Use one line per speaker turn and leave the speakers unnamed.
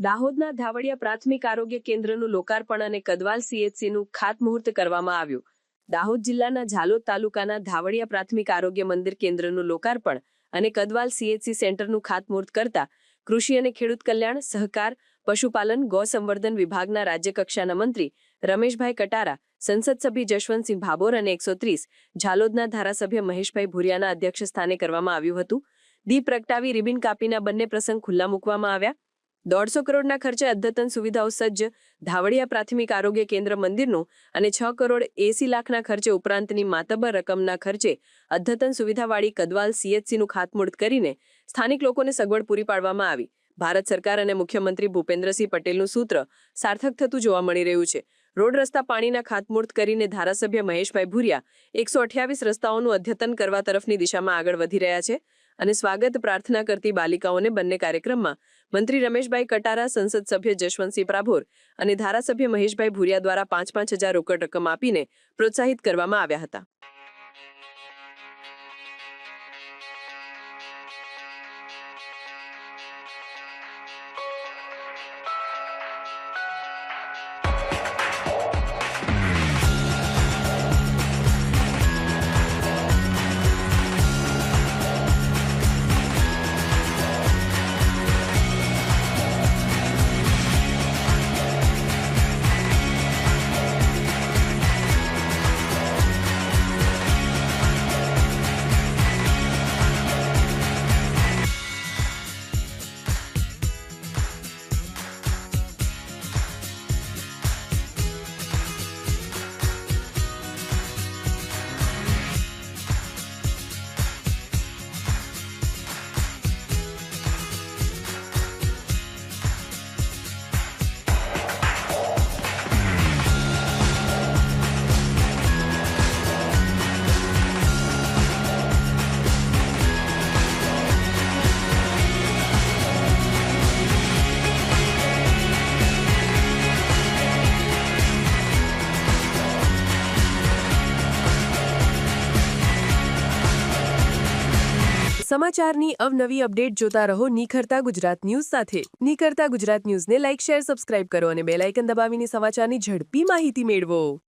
દાહોદના ધાવડિયા પ્રાથમિક આરોગ્ય કેન્દ્રનું લોકાર્પણ અને કદવાલ સીએચસીનું ખાતમુહૂર્ત કરવામાં આવ્યું। દાહોદ જિલ્લાના ઝાલોદ તાલુકાના ધાવડિયા પ્રાથમિક આરોગ્ય મંદિર કેન્દ્રનું લોકાર્પણ અને કદવાલ સીએચસી સેન્ટરનું ખાતમુહૂર્ત કરતા કૃષિ અને ખેડૂત કલ્યાણ, સહકાર, પશુપાલન, ગૌ સંવર્ધન વિભાગના રાજ્યકક્ષાના મંત્રી રમેશભાઈ કટારા, સંસદ સભ્ય જશવંતસિંહ ભાભોર અને 130 ઝાલોદના ધારાસભ્ય મહેશભાઈ ભુરિયાના અધ્યક્ષસ્થાને કરવામાં આવ્યું હતું। દીપ પ્રગટાવી રિબિન કાપીના બંને પ્રસંગ ખુલ્લા મૂકવામાં આવ્યા। 150 કરોડના ખર્ચે અદ્યતન સુવિધાઓ સજ્જ ધાવડિયા પ્રાથમિક આરોગ્ય કેન્દ્ર મંદિરનું અને 6 કરોડ 80 લાખના ખર્ચે ઉપરાંતની માતબર રકમના ખર્ચે અદ્યતન સુવિધાવાળી કદવાલ સીએચસીનું ખાતમુહૂર્ત કરીને સ્થાનિક લોકોને સગવડ પૂરી પાડવામાં આવી। ભારત સરકાર અને મુખ્યમંત્રી ભૂપેન્દ્રસિંહ પટેલનું સૂત્ર સાર્થક થતું જોવા મળી રહ્યું છે। રોડ રસ્તા પાણીના ખાતમુહૂર્ત કરીને ધારાસભ્ય મહેશભાઈ ભુરિયા 128 રસ્તાઓનું અદ્યતન કરવા તરફની દિશામાં આગળ વધી રહ્યા છે અને સ્વાગત પ્રાર્થના કરતી બાલિકાઓને બંને કાર્યક્રમમાં મંત્રી રમેશભાઈ કટારા, સંસદ સભ્ય જશવંતસિંહ ભાભોર અને ધારાસભ્ય મહેશભાઈ ભુરિયા દ્વારા 5-5 હજાર રોકડ રકમ આપીને પ્રોત્સાહિત કરવામાં આવ્યા હતા। સમાચારની અવનવી અપડેટ જોતા રહો નિખરતા ગુજરાત ન્યૂઝ સાથે। નિખરતા ગુજરાત ન્યૂઝને લાઇક, શેર, સબસ્ક્રાઇબ કરો અને બેલ આઇકન દબાવીને સમાચારની ઝડપી માહિતી મેળવો।